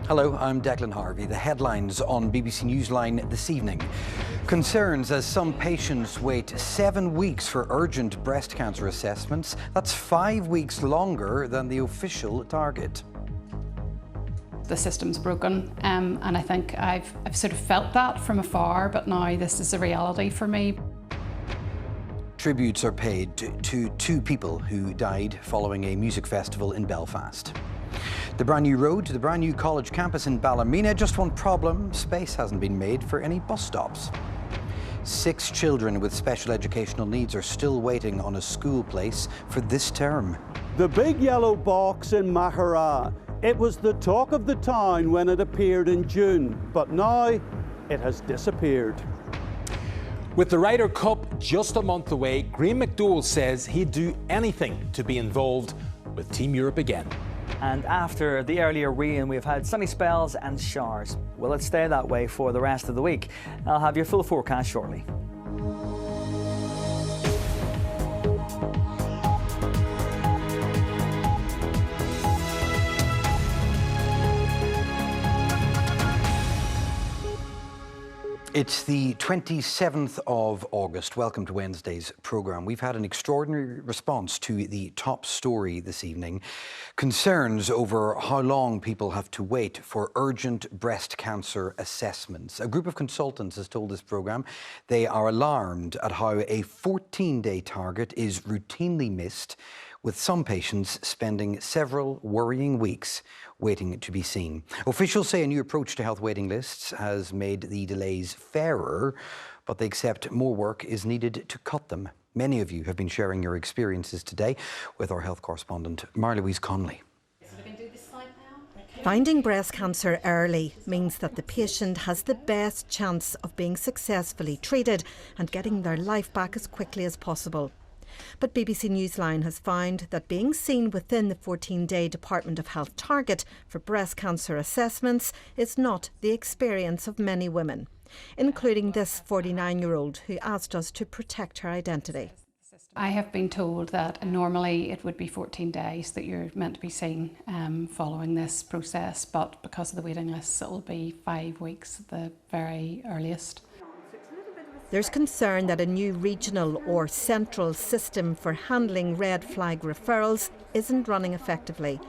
Hello, I'm Declan Harvey. The headlines on BBC Newsline this evening. Concerns as some patients wait 7 weeks for urgent breast cancer assessments. That's 5 weeks longer than the official target. The system's broken, and I think I've sort of felt that from afar, but now this is a reality for me. Tributes are paid to two people who died following a music festival in Belfast. The brand new road to the brand new college campus in Ballymena. Just one problem: space hasn't been made for any bus stops. 6 children with special educational needs are still waiting on a school place for this term. The big yellow box in Mahara. It was the talk of the town when it appeared in June, but now it has disappeared. With the Ryder Cup just a month away, Graham McDowell says he'd do anything to be involved with Team Europe again. And after the earlier rain, we've had sunny spells and showers. Will it stay that way for the rest of the week? I'll have your full forecast shortly. It's the 27th of August. Welcome to Wednesday's programme. We've had an extraordinary response to the top story this evening. Concerns over how long people have to wait for urgent breast cancer assessments. A group of consultants has told this programme they are alarmed at how a 14-day target is routinely missed, with some patients spending several worrying weeks waiting to be seen. Officials say a new approach to health waiting lists has made the delays fairer, but they accept more work is needed to cut them. Many of you have been sharing your experiences today with our health correspondent, Mary-Louise Connolly. Finding breast cancer early means that the patient has the best chance of being successfully treated and getting their life back as quickly as possible. But BBC Newsline has found that being seen within the 14-day Department of Health target for breast cancer assessments is not the experience of many women, including this 49-year-old who asked us to protect her identity. I have been told that normally it would be 14 days that you're meant to be seen following this process, but because of the waiting lists, it'll be 5 weeks at the very earliest. There's concern that a new regional or central system for handling red flag referrals isn't running effectively.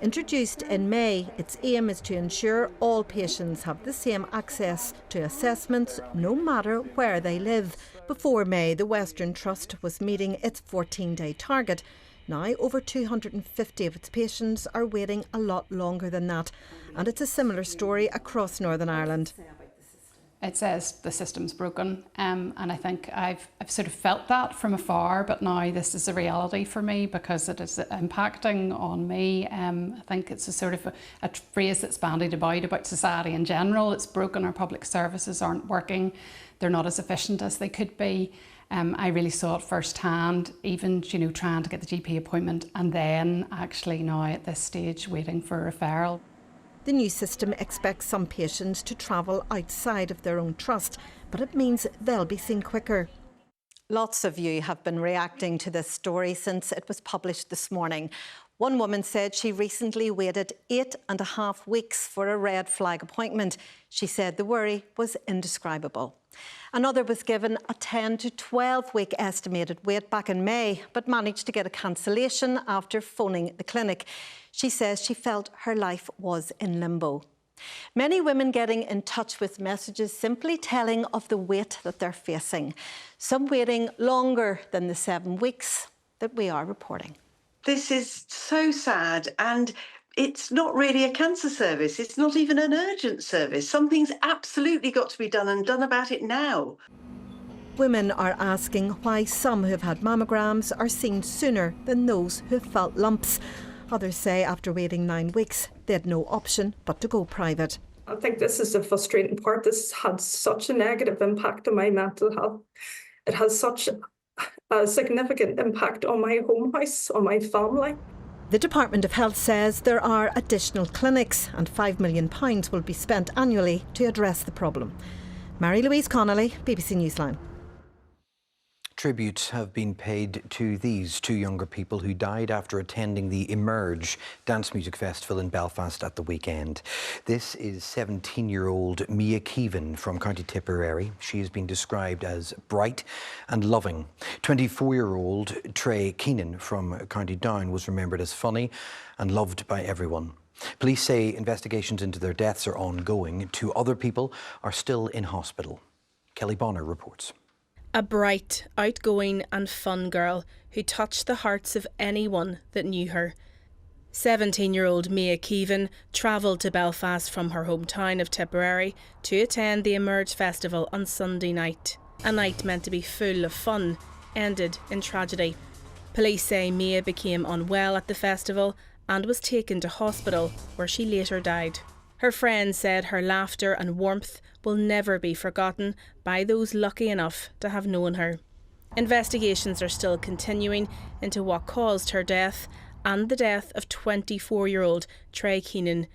Introduced in May, its aim is to ensure all patients have the same access to assessments no matter where they live. Before May, the Western Trust was meeting its 14-day target. Now, over 250 of its patients are waiting a lot longer than that. And it's a similar story across Northern Ireland. It says the system's broken, and I think I've sort of felt that from afar, but now this is a reality for me because it is impacting on me. I think it's a sort of a phrase that's bandied about society in general. It's broken. Our public services aren't working. They're not as efficient as they could be. I really saw it firsthand, even trying to get the GP appointment and then actually now at this stage waiting for a referral. The new system expects some patients to travel outside of their own trust, but it means they'll be seen quicker. Lots of you have been reacting to this story since it was published this morning. One woman said she recently waited 8.5 weeks for a red flag appointment. She said the worry was indescribable. Another was given a 10 to 12 week estimated wait back in May, but managed to get a cancellation after phoning the clinic. She says she felt her life was in limbo. Many women getting in touch with messages simply telling of the wait that they're facing. Some waiting longer than the 7 weeks that we are reporting. This is so sad, and it's not really a cancer service. It's not even an urgent service. Something's absolutely got to be done, and done about it now. Women are asking why some who've had mammograms are seen sooner than those who've felt lumps. Others say after waiting 9 weeks, they had no option but to go private. I think this is the frustrating part. This had such a negative impact on my mental health. It has such a significant impact on my home house, on my family. The Department of Health says there are additional clinics and £5 million will be spent annually to address the problem. Mary-Louise Connolly, BBC Newsline. Tributes have been paid to these two younger people who died after attending the Emerge Dance Music Festival in Belfast at the weekend. This is 17-year-old Mia Keevan from County Tipperary. She has been described as bright and loving. 24-year-old Trey Keenan from County Down was remembered as funny and loved by everyone. Police say investigations into their deaths are ongoing. Two other people are still in hospital. Kelly Bonner reports. A bright, outgoing and fun girl who touched the hearts of anyone that knew her. 17-year-old Mia Keevan travelled to Belfast from her hometown of Tipperary to attend the Emerge Festival on Sunday night. A night meant to be full of fun ended in tragedy. Police say Mia became unwell at the festival and was taken to hospital, where she later died. Her friends said her laughter and warmth will never be forgotten by those lucky enough to have known her. Investigations are still continuing into what caused her death and the death of 24-year-old Trey Keenan.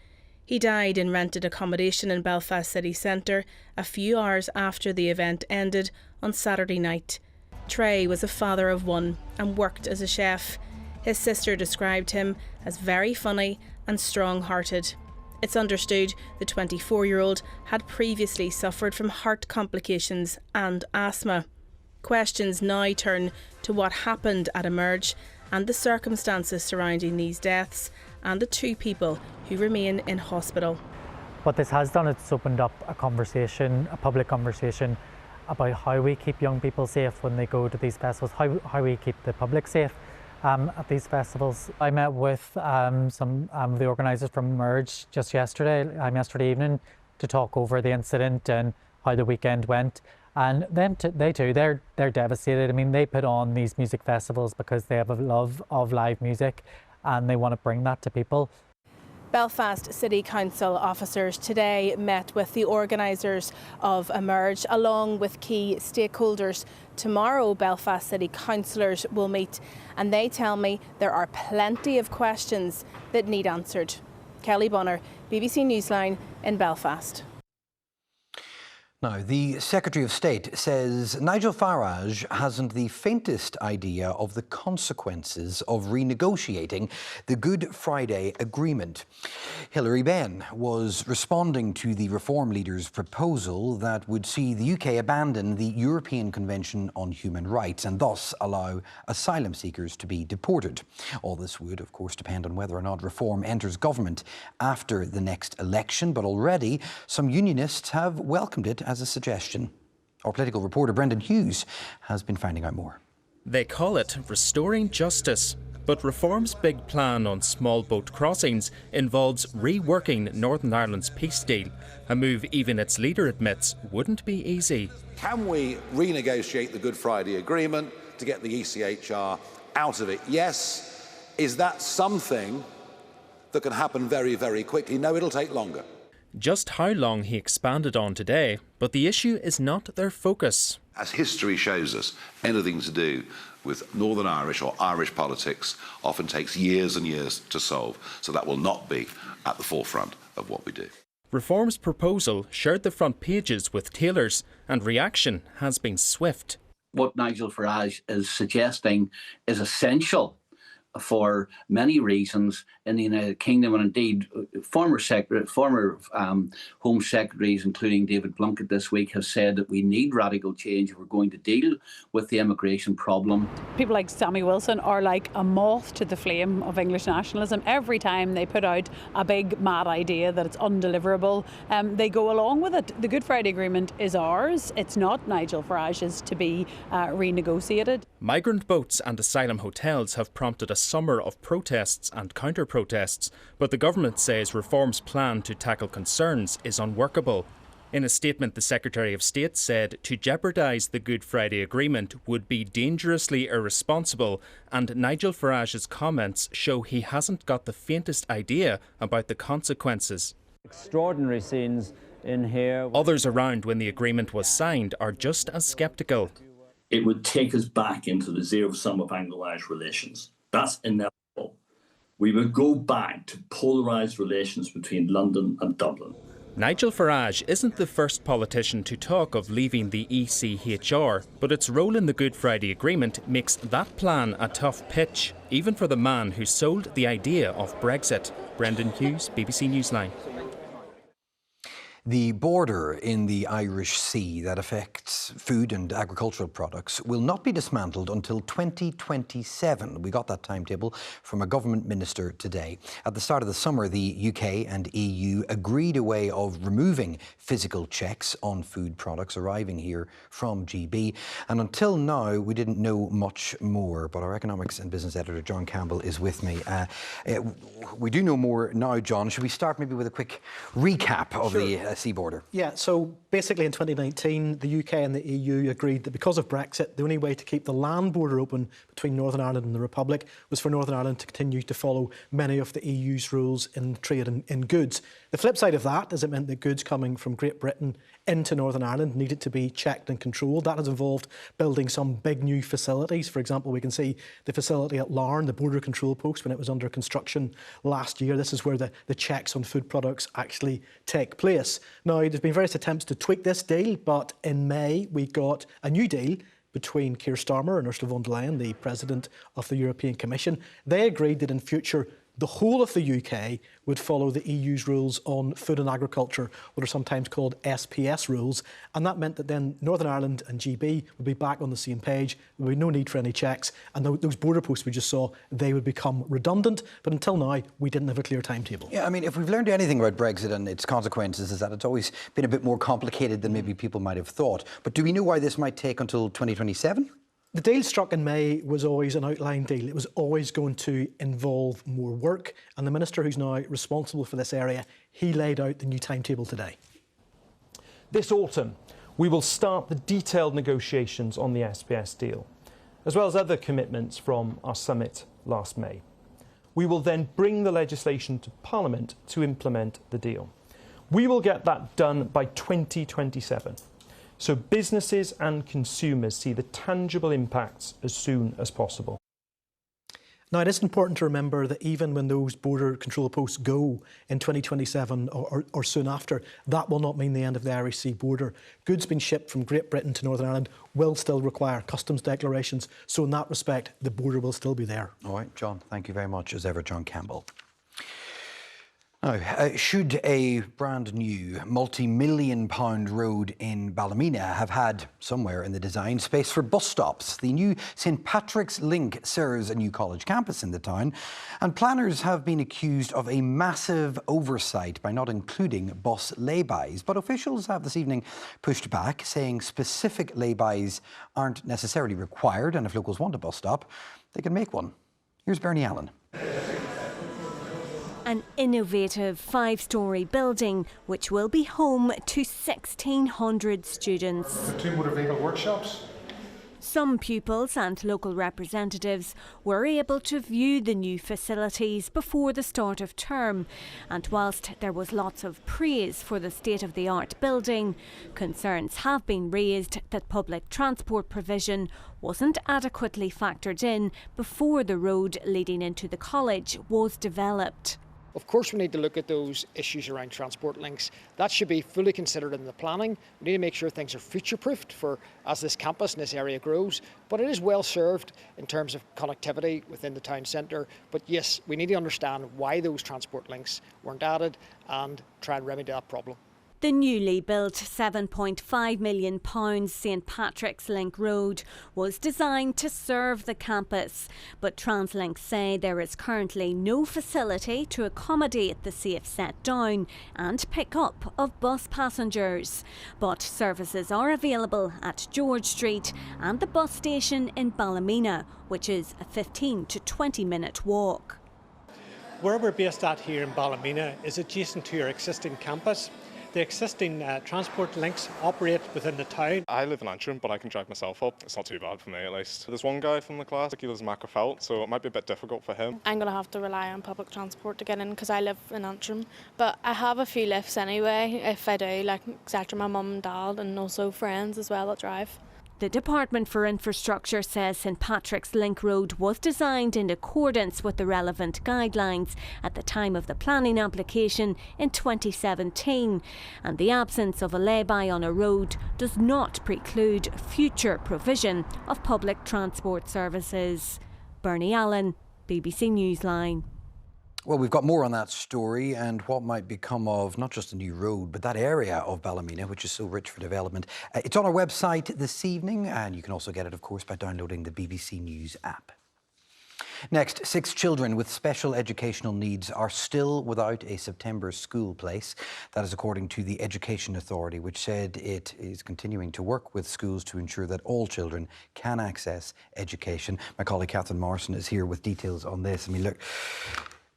He died in rented accommodation in Belfast city centre a few hours after the event ended on Saturday night. Trey was a father of one and worked as a chef. His sister described him as very funny and strong-hearted. It's understood the 24-year-old had previously suffered from heart complications and asthma. Questions now turn to what happened at Emerge and the circumstances surrounding these deaths and the two people who remain in hospital. What this has done, it's opened up a conversation, a public conversation about how we keep young people safe when they go to these festivals, how we keep the public safe at these festivals. I met with some of the organisers from Emerge just yesterday evening to talk over the incident and how the weekend went. And they're devastated. I mean, they put on these music festivals because they have a love of live music and they want to bring that to people. Belfast City Council officers today met with the organisers of Emerge along with key stakeholders. Tomorrow Belfast City councillors will meet and they tell me there are plenty of questions that need answered. Kelly Bonner, BBC Newsline in Belfast. Now, the Secretary of State says Nigel Farage hasn't the faintest idea of the consequences of renegotiating the Good Friday Agreement. Hilary Benn was responding to the Reform leader's proposal that would see the UK abandon the European Convention on Human Rights and thus allow asylum seekers to be deported. All this would, of course, depend on whether or not Reform enters government after the next election, but already some unionists have welcomed it as a suggestion. Our political reporter Brendan Hughes has been finding out more. They call it restoring justice, but Reform's big plan on small boat crossings involves reworking Northern Ireland's peace deal, a move even its leader admits wouldn't be easy. Can we renegotiate the Good Friday Agreement to get the ECHR out of it? Yes. Is that something that can happen very, very quickly? No, it'll take longer. Just how long he expanded on today, but the issue is not their focus. As history shows us, anything to do with Northern Irish or Irish politics often takes years and years to solve, so that will not be at the forefront of what we do. Reform's proposal shared the front pages with tailors, and reaction has been swift. What Nigel Farage is suggesting is essential for many reasons in the United Kingdom, and indeed former Home Secretaries, including David Blunkett this week, have said that we need radical change if we're going to deal with the immigration problem. People like Sammy Wilson are like a moth to the flame of English nationalism. Every time they put out a big mad idea that it's undeliverable, they go along with it. The Good Friday Agreement is ours. It's not Nigel Farage's to be renegotiated. Migrant boats and asylum hotels have prompted a summer of protests and counter-protests, but the government says Reform's plan to tackle concerns is unworkable. In a statement, the Secretary of State said to jeopardise the Good Friday Agreement would be dangerously irresponsible, and Nigel Farage's comments show he hasn't got the faintest idea about the consequences. Extraordinary scenes in here. Others around when the agreement was signed are just as sceptical. It would take us back into the zero sum of Anglo-Irish relations. That's inevitable. We would go back to polarised relations between London and Dublin. Nigel Farage isn't the first politician to talk of leaving the ECHR, but its role in the Good Friday Agreement makes that plan a tough pitch, even for the man who sold the idea of Brexit. Brendan Hughes, BBC Newsline. The border in the Irish Sea that affects food and agricultural products will not be dismantled until 2027. We got that timetable from a government minister today. At the start of the summer, the UK and EU agreed a way of removing physical checks on food products arriving here from GB. And until now, we didn't know much more. But our economics and business editor, John Campbell, is with me. We do know more now, John. Should we start maybe with a quick recap of the sea border? Yeah, so basically in 2019, the UK and the EU agreed that because of Brexit, the only way to keep the land border open between Northern Ireland and the Republic was for Northern Ireland to continue to follow many of the EU's rules in trade in goods. The flip side of that is it meant that goods coming from Great Britain into Northern Ireland needed to be checked and controlled. That has involved building some big new facilities. For example, we can see the facility at Larne, the border control post, when it was under construction last year. This is where the checks on food products actually take place. Now, there's been various attempts to tweak this deal, but in May we got a new deal between Keir Starmer and Ursula von der Leyen, the President of the European Commission. They agreed that in future the whole of the UK would follow the EU's rules on food and agriculture, what are sometimes called SPS rules, and that meant that then Northern Ireland and GB would be back on the same page. There would be no need for any checks, and those border posts we just saw, they would become redundant, but until now we didn't have a clear timetable. Yeah, I mean, if we've learned anything about Brexit and its consequences, is that it's always been a bit more complicated than maybe people might have thought. But do we know why this might take until 2027? The deal struck in May was always an outline deal. It was always going to involve more work, and the minister who's now responsible for this area, he laid out the new timetable today. This autumn, we will start the detailed negotiations on the SPS deal, as well as other commitments from our summit last May. We will then bring the legislation to Parliament to implement the deal. We will get that done by 2027. So businesses and consumers see the tangible impacts as soon as possible. Now, it is important to remember that even when those border control posts go in 2027 or soon after, that will not mean the end of the Irish Sea border. Goods being shipped from Great Britain to Northern Ireland will still require customs declarations. So in that respect, the border will still be there. All right, John, thank you very much, as ever, John Campbell. Now, should a brand new multi-million-pound road in Ballymena have had somewhere in the design space for bus stops? The new St Patrick's Link serves a new college campus in the town, and planners have been accused of a massive oversight by not including bus laybys. But officials have this evening pushed back, saying specific laybys aren't necessarily required, and if locals want a bus stop, they can make one. Here's Bernie Allen. An innovative 5-storey building which will be home to 1,600 students. 2 motor vehicle workshops. Some pupils and local representatives were able to view the new facilities before the start of term, and whilst there was lots of praise for the state-of-the-art building, concerns have been raised that public transport provision wasn't adequately factored in before the road leading into the college was developed. Of course, we need to look at those issues around transport links. That should be fully considered in the planning. We need to make sure things are future-proofed for as this campus and this area grows. But it is well served in terms of connectivity within the town centre. But yes, we need to understand why those transport links weren't added and try and remedy that problem. The newly built £7.5 million St Patrick's Link Road was designed to serve the campus, but TransLink say there is currently no facility to accommodate the safe set down and pick up of bus passengers. But services are available at George Street and the bus station in Ballymena, which is a 15 to 20 minute walk. Where we're based at here in Ballymena is adjacent to our existing campus. The existing transport links operate within the town. I live in Antrim, but I can drive myself up. It's not too bad for me, at least. There's one guy from the class, he lives in Macrofelt, so it might be a bit difficult for him. I'm going to have to rely on public transport to get in because I live in Antrim. But I have a few lifts anyway, if I do, like etc. my mum and dad and also friends as well that drive. The Department for Infrastructure says St Patrick's Link Road was designed in accordance with the relevant guidelines at the time of the planning application in 2017, and the absence of a lay-by on a road does not preclude future provision of public transport services. Bernie Allen, BBC Newsline. Well, we've got more on that story and what might become of not just a new road, but that area of Ballymena, which is so rich for development. It's on our website this evening, and you can also get it, of course, by downloading the BBC News app. Next, 6 children with special educational needs are still without a September school place. That is according to the Education Authority, which said it is continuing to work with schools to ensure that all children can access education. My colleague Catherine Morrison is here with details on this. I mean, look,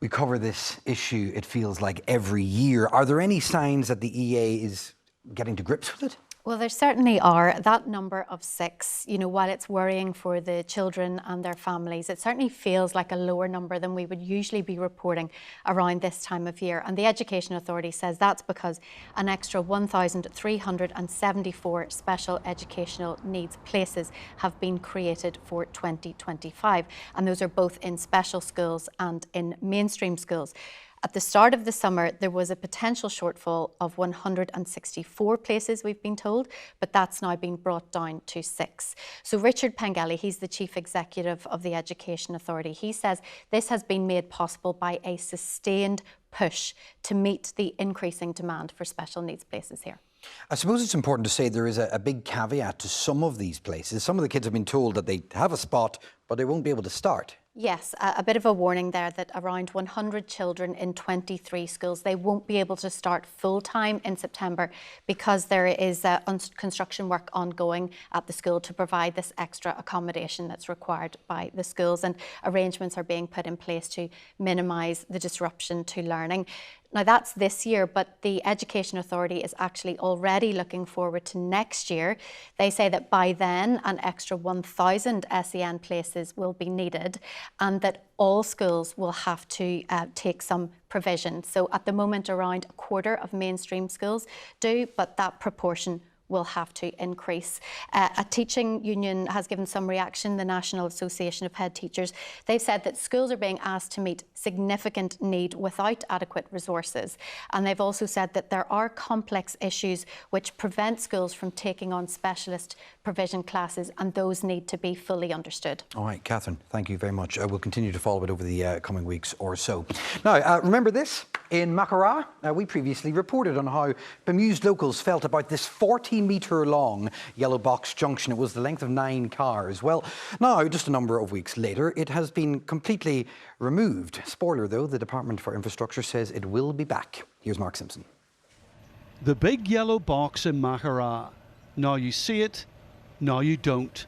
we cover this issue, it feels like, every year. Are there any signs that the EA is getting to grips with it? Well, there certainly are. That number of 6, while it's worrying for the children and their families, it certainly feels like a lower number than we would usually be reporting around this time of year. And the Education Authority says that's because an extra 1,374 special educational needs places have been created for 2025. And those are both in special schools and in mainstream schools. At the start of the summer, there was a potential shortfall of 164 places, we've been told, but that's now been brought down to 6. So Richard Pengelly, he's the Chief Executive of the Education Authority, he says this has been made possible by a sustained push to meet the increasing demand for special needs places here. I suppose it's important to say there is a big caveat to some of these places. Some of the kids have been told that they have a spot, but they won't be able to start. Yes, a bit of a warning there that around 100 children in 23 schools, they won't be able to start full-time in September because there is construction work ongoing at the school to provide this extra accommodation that's required by the schools, and arrangements are being put in place to minimise the disruption to learning. Now that's this year, but the Education Authority is actually already looking forward to next year. They say that by then an extra 1,000 SEN places will be needed and that all schools will have to take some provision. So at the moment around a quarter of mainstream schools do, but that proportion will have to increase. A teaching union has given some reaction, the National Association of Head Teachers. They've said that schools are being asked to meet significant need without adequate resources. And they've also said that there are complex issues which prevent schools from taking on specialist provision classes, and those need to be fully understood. All right, Catherine, thank you very much. We'll continue to follow it over the coming weeks or so. Now, remember this? In Maghera, we previously reported on how bemused locals felt about this 40-metre long yellow box junction. It was the length of 9 cars. Well, now, just a number of weeks later, it has been completely removed. Spoiler, though, the Department for Infrastructure says it will be back. Here's Mark Simpson. The big yellow box in Maghera. Now you see it, now you don't.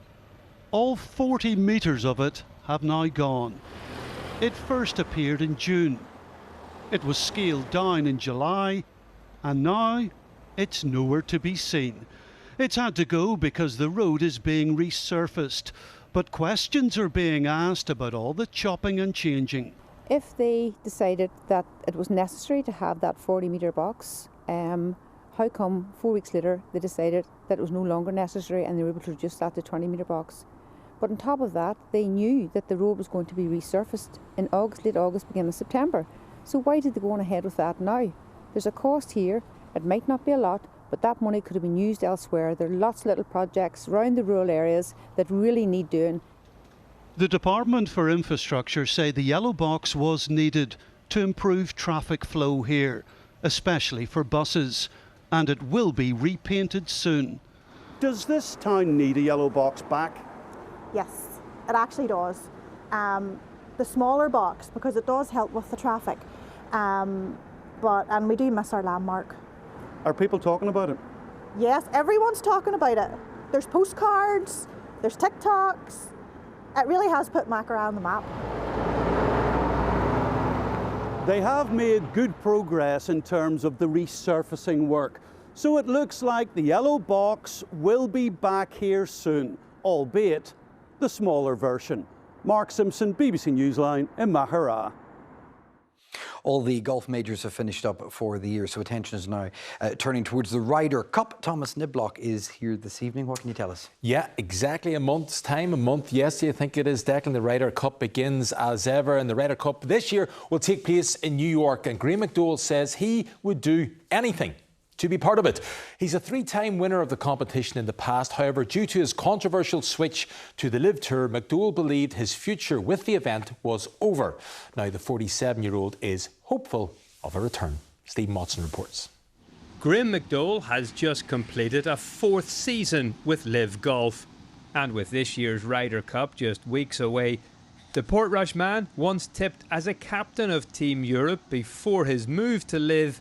All 40 metres of it have now gone. It first appeared in June. It was scaled down in July, and now it's nowhere to be seen. It's had to go because the road is being resurfaced, but questions are being asked about all the chopping and changing. If they decided that it was necessary to have that 40-metre box, how come 4 weeks later they decided that it was no longer necessary and they were able to reduce that to 20-metre box? But on top of that, they knew that the road was going to be resurfaced in August, late August, beginning of September. So why did they go on ahead with that now? There's a cost here. It might not be a lot, but that money could have been used elsewhere. There are lots of little projects around the rural areas that really need doing. The Department for Infrastructure say the yellow box was needed to improve traffic flow here, especially for buses, and it will be repainted soon. Does this town need a yellow box back? Yes, it actually does. The smaller box, because it does help with the traffic, and we do miss our landmark. Are people talking about it? Yes, everyone's talking about it. There's postcards, there's TikToks. It really has put Maghera on the map. They have made good progress in terms of the resurfacing work. So it looks like the yellow box will be back here soon, albeit the smaller version. Mark Simpson, BBC Newsline in Maghera. All the golf majors have finished up for the year, so attention is now turning towards the Ryder Cup. Thomas Niblock is here this evening. What can you tell us? Yeah, exactly a month's time. A month, yes, I think it is, Declan. The Ryder Cup begins as ever, and the Ryder Cup this year will take place in New York. And Graeme McDowell says he would do anything to be part of it. He's a three-time winner of the competition in the past. However, due to his controversial switch to the Live Tour, McDowell believed his future with the event was over. Now the 47-year-old is hopeful of a return. Steve Motson reports. Graeme McDowell has just completed a fourth season with Live Golf. And with this year's Ryder Cup just weeks away, the Portrush man, once tipped as a captain of Team Europe before his move to Live,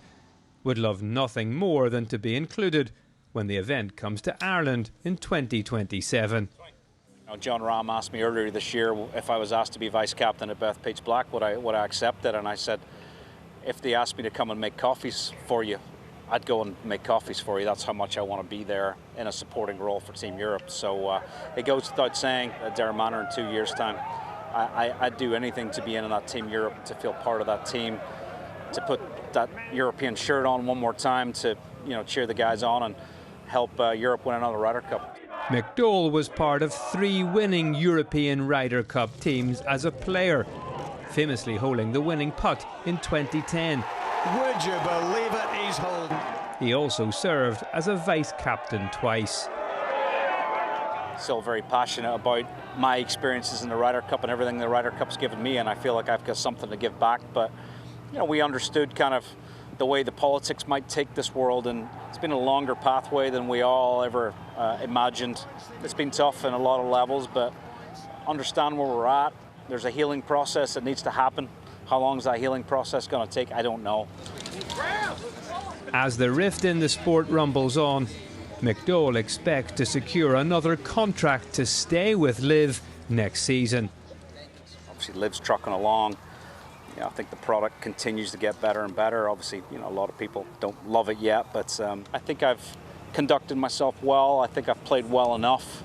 would love nothing more than to be included when the event comes to Ireland in 2027. John Rahm asked me earlier this year if I was asked to be vice captain at Bethpage Black, would I accept it? And I said, if they asked me to come and make coffees for you, I'd go and make coffees for you. That's how much I want to be there in a supporting role for Team Europe. So it goes without saying at Darren Manor in 2 years' time, I'd do anything to be in that Team Europe, to feel part of that team, to put that European shirt on one more time, to cheer the guys on and help Europe win another Ryder Cup. McDowell was part of 3 winning European Ryder Cup teams as a player, famously holding the winning putt in 2010. Would you believe it? He's holding. He also served as a vice captain twice. Still very passionate about my experiences in the Ryder Cup and everything the Ryder Cup's given me, and I feel like I've got something to give back. But we understood kind of the way the politics might take this world, and it's been a longer pathway than we all ever imagined. It's been tough in a lot of levels, but understand where we're at. There's a healing process that needs to happen. How long is that healing process going to take? I don't know. As the rift in the sport rumbles on, McDowell expects to secure another contract to stay with Live next season. Obviously, Live's trucking along. I think the product continues to get better and better. Obviously, a lot of people don't love it yet, but I think I've conducted myself well. I think I've played well enough.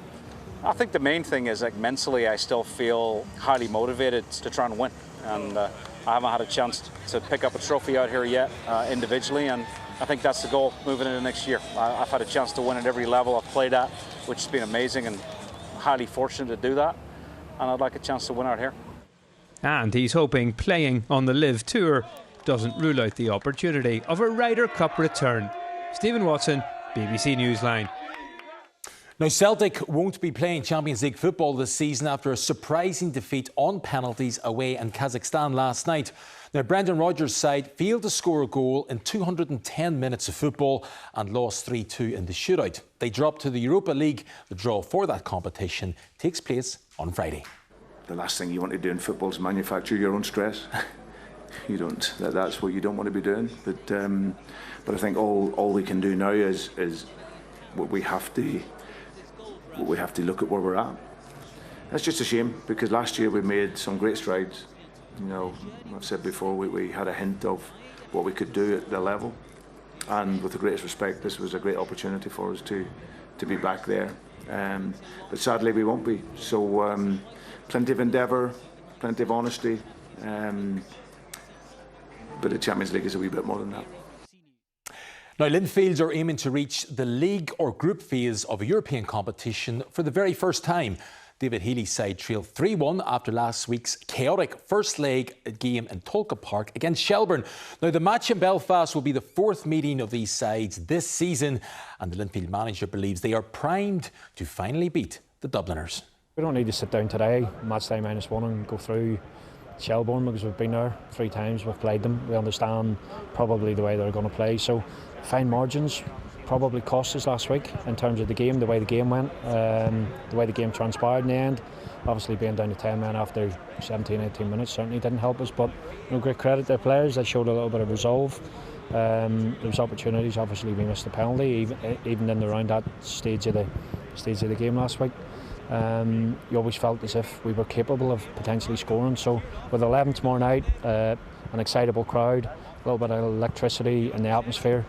I think the main thing is, mentally, I still feel highly motivated to try and win. And I haven't had a chance to pick up a trophy out here yet individually, and I think that's the goal moving into next year. I've had a chance to win at every level I've played at, which has been amazing, and highly fortunate to do that. And I'd like a chance to win out here. And he's hoping playing on the Live Tour doesn't rule out the opportunity of a Ryder Cup return. Stephen Watson, BBC Newsline. Now, Celtic won't be playing Champions League football this season after a surprising defeat on penalties away in Kazakhstan last night. Now, Brendan Rodgers' side failed to score a goal in 210 minutes of football and lost 3-2 in the shootout. They dropped to the Europa League. The draw for that competition takes place on Friday. The last thing you want to do in football is manufacture your own stress. You don't. That's what you don't want to be doing. But I think all we can do now is what we have to look at where we're at. That's just a shame, because last year we made some great strides. I've said before, we had a hint of what we could do at the level, and with the greatest respect, this was a great opportunity for us to be back there. But sadly, we won't be. So plenty of endeavour, plenty of honesty, but the Champions League is a wee bit more than that. Now, Linfields are aiming to reach the league or group phase of a European competition for the very first time. David Healy's side trailed 3-1 after last week's chaotic first leg game in Tolka Park against Shelbourne. Now, the match in Belfast will be the 4th meeting of these sides this season, and the Linfield manager believes they are primed to finally beat the Dubliners. We don't need to sit down today, match day -1, and go through Shelbourne, because we've been there 3 times, we've played them, we understand probably the way they're going to play. So fine margins probably cost us last week in terms of the game, the way the game went, the way the game transpired in the end. Obviously being down to 10 men after 17-18 minutes certainly didn't help us, but great credit to their players. They showed a little bit of resolve. There was opportunities. Obviously we missed the penalty even in around that stage of the game last week. You always felt as if we were capable of potentially scoring. So with 11 tomorrow night, an excitable crowd, a little bit of electricity in the atmosphere,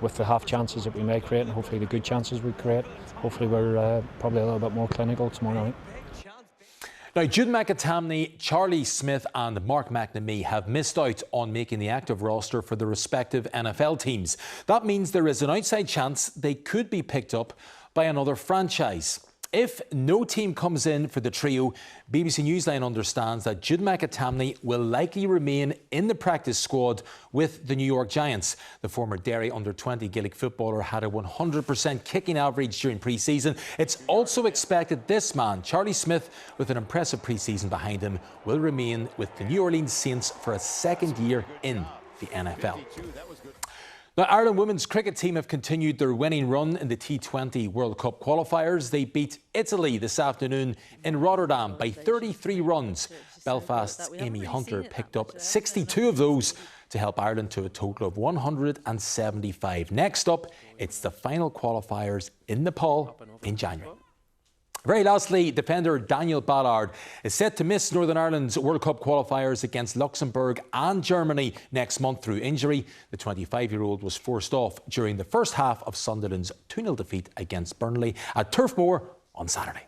with the half chances that we may create, and hopefully the good chances we create, hopefully we're probably a little bit more clinical tomorrow night. Now, Jude McAtamney, Charlie Smith and Mark McNamee have missed out on making the active roster for the respective NFL teams. That means there is an outside chance they could be picked up by another franchise. If no team comes in for the trio, BBC Newsline understands that Jude McAtamney will likely remain in the practice squad with the New York Giants. The former Derry under-20 Gaelic footballer had a 100% kicking average during pre-season. It's also expected this man, Charlie Smith, with an impressive pre-season behind him, will remain with the New Orleans Saints for a second year in the NFL. Now, Ireland women's cricket team have continued their winning run in the T20 World Cup qualifiers. They beat Italy this afternoon in Rotterdam by 33 runs. Belfast's Amy Hunter picked up 62 of those to help Ireland to a total of 175. Next up, it's the final qualifiers in Nepal in January. Very lastly, defender Daniel Ballard is set to miss Northern Ireland's World Cup qualifiers against Luxembourg and Germany next month through injury. The 25-year-old was forced off during the first half of Sunderland's 2-0 defeat against Burnley at Turf Moor on Saturday.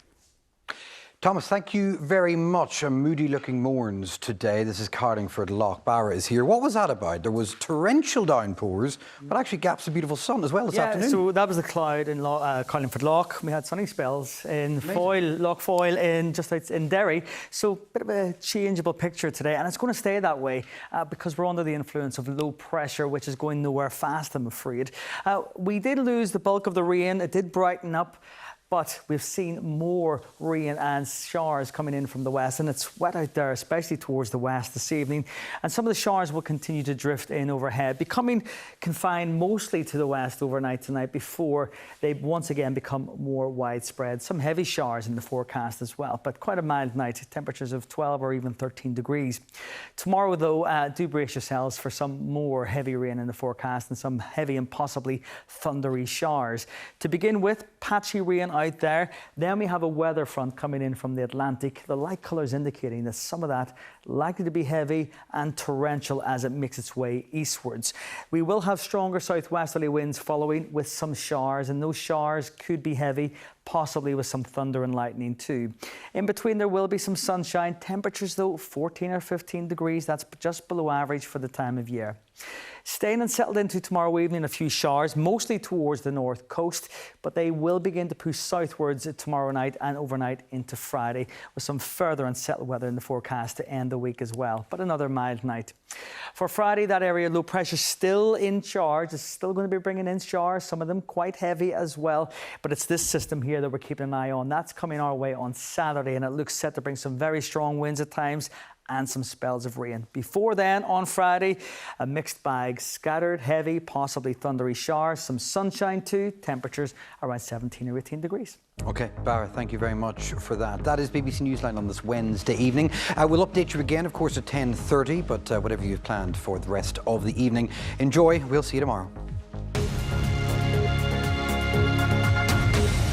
Thomas, thank you very much. A moody-looking morns today. This is Carlingford Lough. Barra is here. What was that about? There was torrential downpours, but actually gaps of beautiful sun as well this afternoon. So that was the cloud in Carlingford Lough. We had sunny spells in Foyle, Lough Foyle, just out in Derry. So a bit of a changeable picture today, and it's going to stay that way because we're under the influence of low pressure, which is going nowhere fast, I'm afraid. We did lose the bulk of the rain. It did brighten up. But we've seen more rain and showers coming in from the west, and it's wet out there, especially towards the west this evening. And some of the showers will continue to drift in overhead, becoming confined mostly to the west overnight tonight before they once again become more widespread. Some heavy showers in the forecast as well, but quite a mild night, temperatures of 12 or even 13 degrees. Tomorrow, though, do brace yourselves for some more heavy rain in the forecast and some heavy and possibly thundery showers. To begin with, patchy rain out there. Then we have a weather front coming in from the Atlantic. The light colours indicating that some of that likely to be heavy and torrential as it makes its way eastwards. We will have stronger southwesterly winds following with some showers, and those showers could be heavy, possibly with some thunder and lightning too. In between there will be some sunshine. Temperatures though 14 or 15 degrees. That's just below average for the time of year. Staying and settled into tomorrow evening, a few showers, mostly towards the north coast, but they will begin to push southwards tomorrow night and overnight into Friday, with some further unsettled weather in the forecast to end the week as well, but another mild night. For Friday, that area low pressure still in charge. It's still going to be bringing in showers, some of them quite heavy as well, but it's this system here that we're keeping an eye on. That's coming our way on Saturday, and it looks set to bring some very strong winds at times and some spells of rain. Before then, on Friday, a mixed bag, scattered, heavy, possibly thundery showers, some sunshine too, temperatures around 17 or 18 degrees. OK, Barra, thank you very much for that. That is BBC Newsline on this Wednesday evening. We'll update you again, of course, at 10:30, but whatever you've planned for the rest of the evening, enjoy. We'll see you tomorrow.